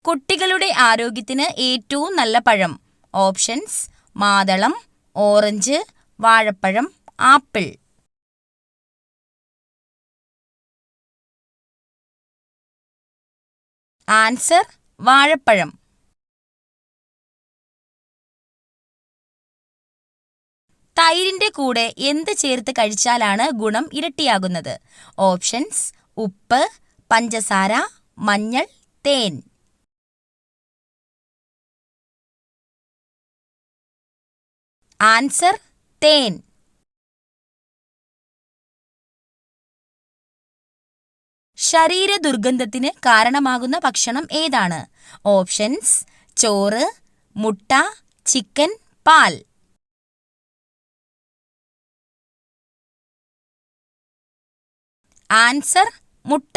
കുട്ടികളുടെ ആരോഗ്യത്തിന് ഏറ്റവും നല്ല പഴം. ഓപ്ഷൻസ്: മാതളം, ഓറഞ്ച്, വാഴപ്പഴം, ആപ്പിൾ. ആൻസർ: വാഴപ്പഴം. തൈരിന്റെ കൂടെ എന്ത് ചേർത്ത് കഴിച്ചാലാണ് ഗുണം ഇരട്ടിയാകുന്നത്? ഓപ്ഷൻസ്: ഉപ്പ്, പഞ്ചസാര, മഞ്ഞൾ, തേൻ. ആൻസർ: തേൻ. ശരീര ദുർഗന്ധത്തിന് കാരണമാകുന്ന ഭക്ഷണം ഏതാണ്? ഓപ്ഷൻസ്: ചോറ്, മുട്ട, ചിക്കൻ, പാൽ. ആൻസർ: മുട്ട.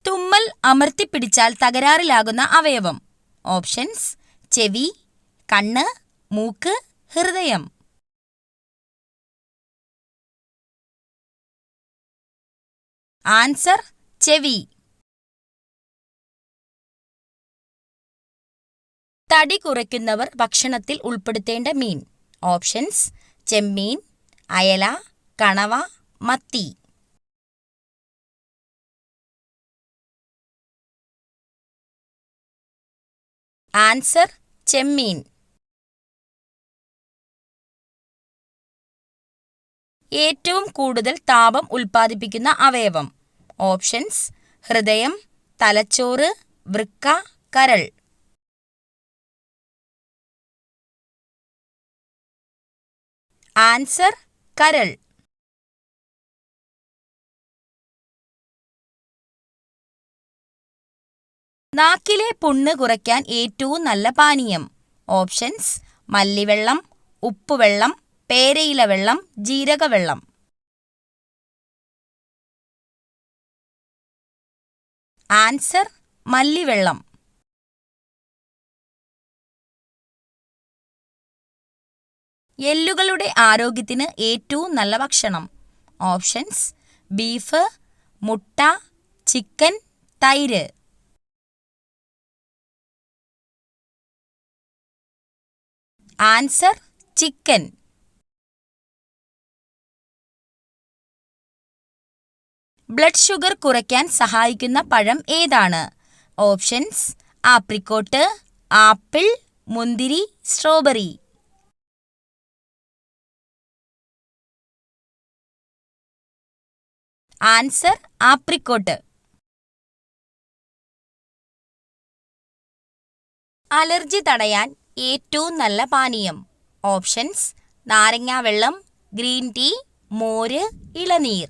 തുമ്മൽ അമർത്തിപ്പിടിച്ചാൽ തകരാറിലാകുന്ന അവയവം. ഓപ്ഷൻസ്: ചെവി, കണ്ണ്, മൂക്ക്, ഹൃദയം. ആൻസർ: ചെവി. തടി കുറയ്ക്കുന്നവർ ഭക്ഷണത്തിൽ ഉൾപ്പെടുത്തേണ്ട മീൻ. ഓപ്ഷൻസ്: ചെമ്മീൻ, അയല, കണവ, മത്തി. ആൻസർ: ചെമ്മീൻ. ഏറ്റവും കൂടുതൽ താപം ഉൽപ്പാദിപ്പിക്കുന്ന അവയവം. ഓപ്ഷൻസ്: ഹൃദയം, തലച്ചോറ്, വൃക്ക, കരൾ. ആൻസർ: കരൾ. നാക്കിലെ പുണ്ണ് കുറയ്ക്കാൻ ഏറ്റവും നല്ല പാനീയം. ഓപ്ഷൻസ്: മല്ലിവെള്ളം, ഉപ്പുവെള്ളം, പേരയില വെള്ളം, ജീരകവെള്ളം. ആൻസർ: മല്ലിവെള്ളം. എല്ലുകളുടെ ആരോഗ്യത്തിന് ഏറ്റവും നല്ല ഭക്ഷണം. ഓപ്ഷൻസ്: ബീഫ്, മുട്ട, ചിക്കൻ, തൈര്. Answer: chicken. ബ്ലഡ് ഷുഗർ കുറയ്ക്കാൻ സഹായിക്കുന്ന പഴം ഏതാണ്? ഓപ്ഷൻസ്: ആപ്രിക്കോട്ട്, ആപ്പിൾ, മുന്തിരി, സ്ട്രോബെറി. Answer: apricot. അലർജി തടയാൻ ഏറ്റവും നല്ല പാനീയം. ഓപ്ഷൻസ്: നാരങ്ങാവെള്ളം, ഗ്രീൻ ടീ, മോര്, ഇളനീർ.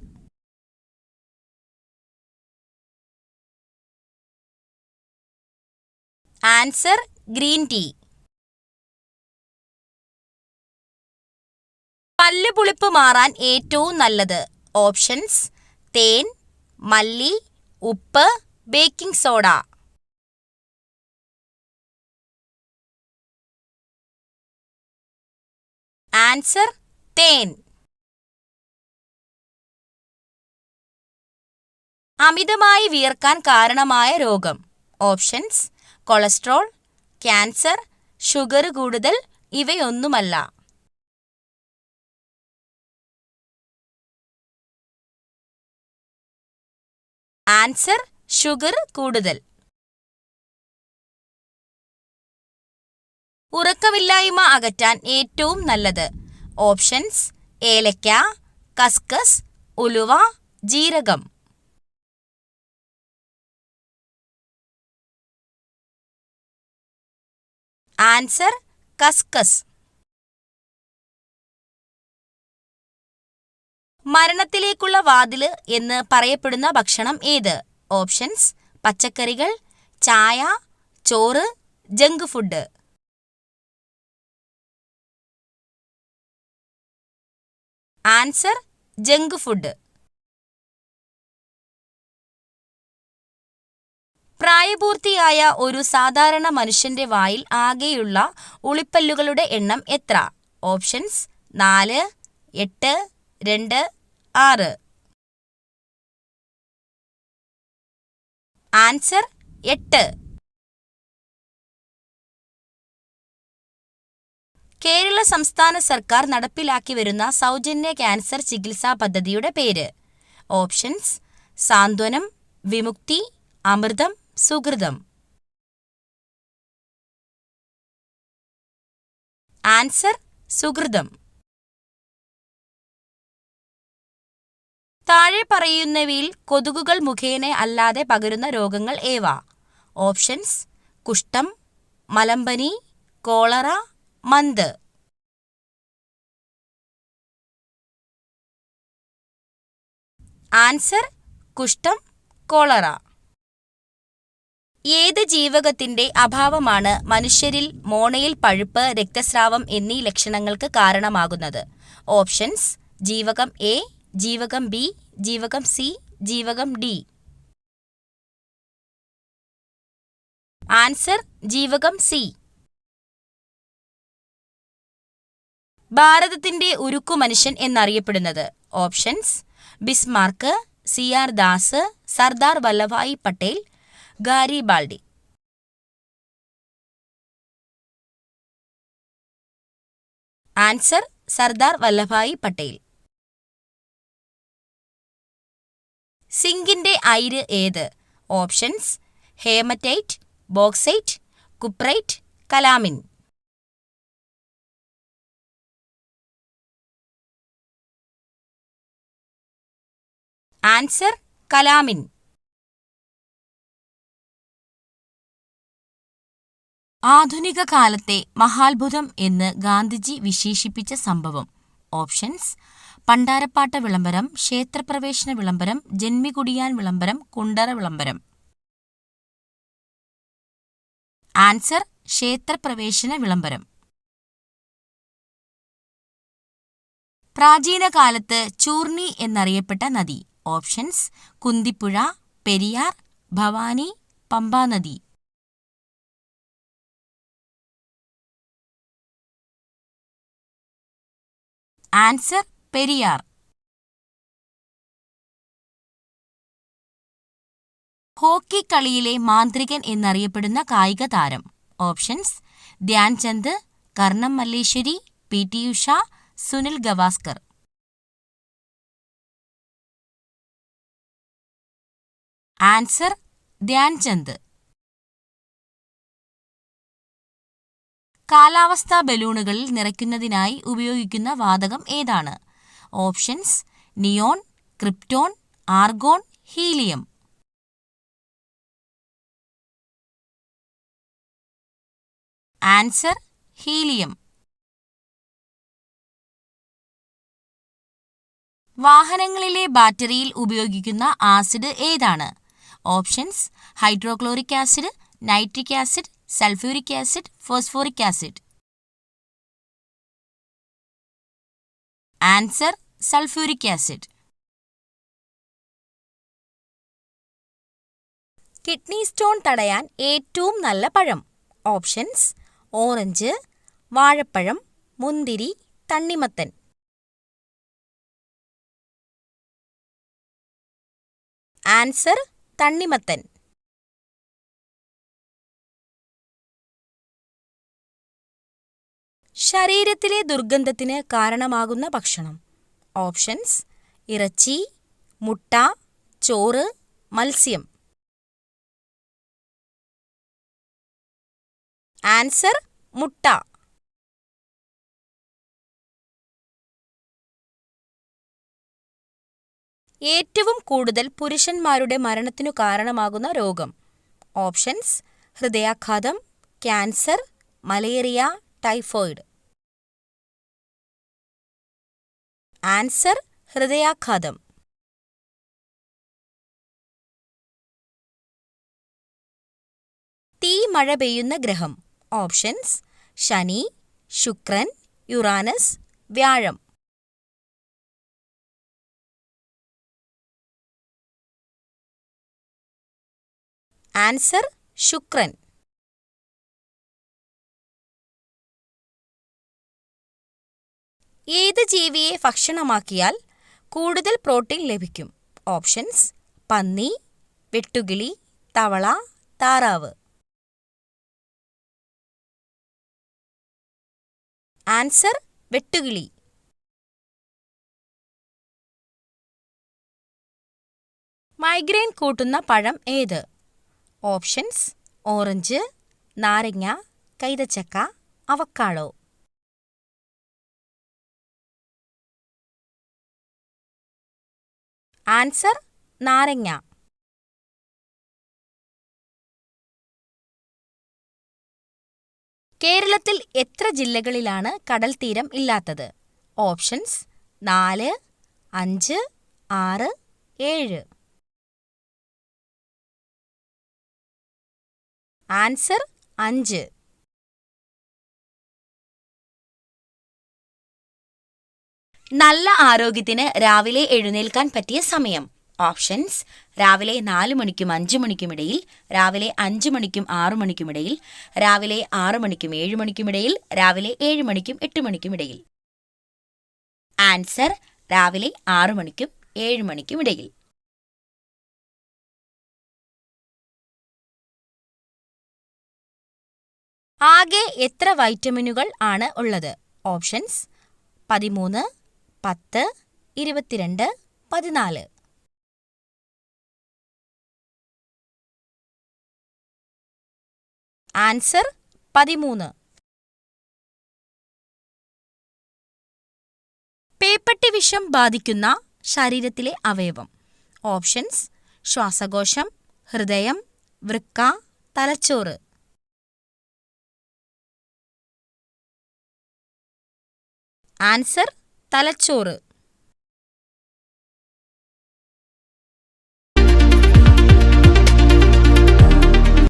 Answer: green tea. പല്ലുപുളിപ്പ് മാറാൻ ഏറ്റവും നല്ലത്. ഓപ്ഷൻസ്: തേൻ, മല്ലി, ഉപ്പ്, ബേക്കിംഗ് സോഡ. ആൻസർ: തേൻ. അമിതമായി വിയർക്കാൻ കാരണമായ രോഗം. ഓപ്ഷൻസ്: കൊളസ്ട്രോൾ, ക്യാൻസർ, ഷുഗർ കൂടുതൽ, ഇവയൊന്നുമല്ല. ആൻസർ: ഷുഗർ കൂടുതൽ. ഉറക്കമില്ലായ്മ അകറ്റാൻ ഏറ്റവും നല്ലത്. ഓപ്ഷൻസ്: ഏലക്ക, കസ്കസ്, ഉലുവ, ജീരകം. ആൻസർ: കസ്കസ്. മരണത്തിലേക്കുള്ള വാതില് എന്ന് പറയപ്പെടുന്ന ഭക്ഷണം ഏത്? ഓപ്ഷൻസ്: പച്ചക്കറികൾ, ചായ, ചോറ്, junk food. Answer: junk food. പ്രായപൂർത്തിയായ ഒരു സാധാരണ മനുഷ്യന്റെ വായിൽ ആകെയുള്ള ഉളിപ്പല്ലുകളുടെ എണ്ണം എത്ര? ഓപ്ഷൻസ്: 4, 8, 2, 6. ആൻസർ 8. കേരള സംസ്ഥാന സർക്കാർ നടപ്പിലാക്കി വരുന്ന സൗജന്യ ക്യാൻസർ ചികിത്സാ പദ്ധതിയുടെ പേര്. ഓപ്ഷൻസ്: സാന്ത്വനം, വിമുക്തി, അമൃതം, സുകൃതം. ആൻസർ: സുകൃതം. താഴെ പറയുന്നവയിൽ കൊതുകുകൾ മുഖേന അല്ലാതെ പകരുന്ന രോഗങ്ങൾ ഏവ? ഓപ്ഷൻസ്: കുഷ്ഠം, മലമ്പനി, കോളറ, മന്ത്. ആൻസർ: കുഷ്ഠം, കോളറ. ഏത് ജീവകത്തിന്റെ അഭാവമാണ് മനുഷ്യരിൽ മോണയിൽ പഴുപ്പ്, രക്തസ്രാവം എന്നീ ലക്ഷണങ്ങൾക്ക് കാരണമാകുന്നത്? ഓപ്ഷൻസ്: ജീവകം എ, ജീവകം ബി, ജീവകം സി, ജീവകം ഡി. ആൻസർ: ജീവകം സി. ഭാരതത്തിന്റെ ഉരുക്കു മനുഷ്യൻ എന്നറിയപ്പെടുന്നത്? Options: Bismarck, C R Das, Sardar Vallabhbhai Patel, Garibaldi. Answer: Sardar Vallabhbhai Patel. സിങ്കിന്റെ അയിര് ഏത്? Options: haematite, bauxite, cuprite, calamine. Answer: calamine. ആധുനിക കാലത്തെ മഹാത്ഭുതം എന്ന് ഗാന്ധിജി വിശേഷിപ്പിച്ച സംഭവം? ഓപ്ഷൻസ്: പണ്ടാരപ്പാട്ട വിളംബരം, ക്ഷേത്രപ്രവേശന വിളംബരം, ജന്മികുടിയാൻ വിളംബരം, കുണ്ടറ വിളംബരം. ആൻസർ: ക്ഷേത്രപ്രവേശന വിളംബരം. പ്രാചീന കാലത്ത് ചൂർണി എന്നറിയപ്പെട്ട നദി? ഓപ്ഷൻസ്: കുന്തിപ്പുഴ, പെരിയാർ, ഭവാനി, പമ്പാനദി. ആൻസർ: പെരിയാർ. ഹോക്കി കളിയിലെ മാന്ത്രികൻ എന്നറിയപ്പെടുന്ന കായിക താരം? Options: Dhyan Chand, Karnam Malleswari, P T Usha, Sunil Gavaskar. Answer: Dhyan Chand. കാലാവസ്ഥാ ബലൂണുകളിൽ നിറയ്ക്കുന്നതിനായി ഉപയോഗിക്കുന്ന വാതകം ഏതാണ്? Options: neon, krypton, argon, helium. Answer: helium. വാഹനങ്ങളിലെ ബാറ്ററിയിൽ ഉപയോഗിക്കുന്ന ആസിഡ് ഏതാണ്? Options: hydrochloric acid, nitric acid, sulphuric acid, phosphoric acid. Answer: sulphuric acid. Kidney stone തടയാൻ ഏറ്റവും നല്ല പഴം? ഓപ്ഷൻസ്: ഓറഞ്ച്, വാഴപ്പഴം, മുന്തിരി, തണ്ണിമത്തൻ. ആൻസർ: തണ്ണിമത്തൻ. ശരീരത്തിലെ ദുർഗന്ധത്തിന് കാരണമാകുന്ന ഭക്ഷണം? ഓപ്ഷൻസ്: ഇറച്ചി, മുട്ട, ചോറ്, മത്സ്യം. ആൻസർ: മുട്ട. ഏറ്റവും കൂടുതൽ പുരുഷന്മാരുടെ മരണത്തിനു കാരണമാകുന്ന രോഗം? ഓപ്ഷൻസ്: ഹൃദയാഘാതം, ക്യാൻസർ, മലേറിയ, ടൈഫോയിഡ്. ആൻസർ: ഹൃദയാഘാതം. തീ മഴ പെയ്യുന്ന ഗ്രഹം? ഓപ്ഷൻസ്: ശനി, ശുക്രൻ, യുറാനസ്, വ്യാഴം. ആൻസർ: ശുക്രൻ. ഏത് ജീവിയെ ഭക്ഷണമാക്കിയാൽ കൂടുതൽ പ്രോട്ടീൻ ലഭിക്കും? ഓപ്ഷൻസ്: പന്നി, വെട്ടുകിളി, തവള, താറാവ്. ആൻസർ വെട്ടുകിളി. മൈഗ്രെയിൻ കൂട്ടുന്ന പഴം ഏത്? ഓപ്ഷൻസ്: ഓറഞ്ച്, നാരങ്ങ, കൈതച്ചക്ക, അവക്കാഡോ. ആൻസർ നാരങ്ങ. കേരളത്തിൽ എത്ര ജില്ലകളിലാണ് കടൽത്തീരം ഇല്ലാത്തത്? ഓപ്ഷൻസ്: 4, 5, 6, 7. ആൻസർ 5. നല്ല ആരോഗ്യത്തിന് രാവിലെ എഴുന്നേൽക്കാൻ പറ്റിയ സമയം. ഓപ്ഷൻസ്: രാവിലെ 4 മണിക്കും 5 മണിക്കും ഇടയിൽ, രാവിലെ 5 മണിക്കും 6 മണിക്കും ഇടയിൽ, രാവിലെ 6 മണിക്കും 7 മണിക്കും ഇടയിൽ, രാവിലെ 7 മണിക്കും 8 മണിക്കും ഇടയിൽ. ആൻസർ രാവിലെ 6 മണിക്കും 7 മണിക്കും ഇടയിൽ. ആകെ എത്ര വൈറ്റമിനുകൾ ആണ് ഉള്ളത്? ഓപ്ഷൻസ്: 13, 10, 22, 14. ആൻസർ 13. പേപ്പട്ടി വിഷം ബാധിക്കുന്ന ശരീരത്തിലെ അവയവം. ഓപ്ഷൻസ്: ശ്വാസകോശം, ഹൃദയം, വൃക്ക, തലച്ചോറ്. ആൻസർ തലച്ചോറ്.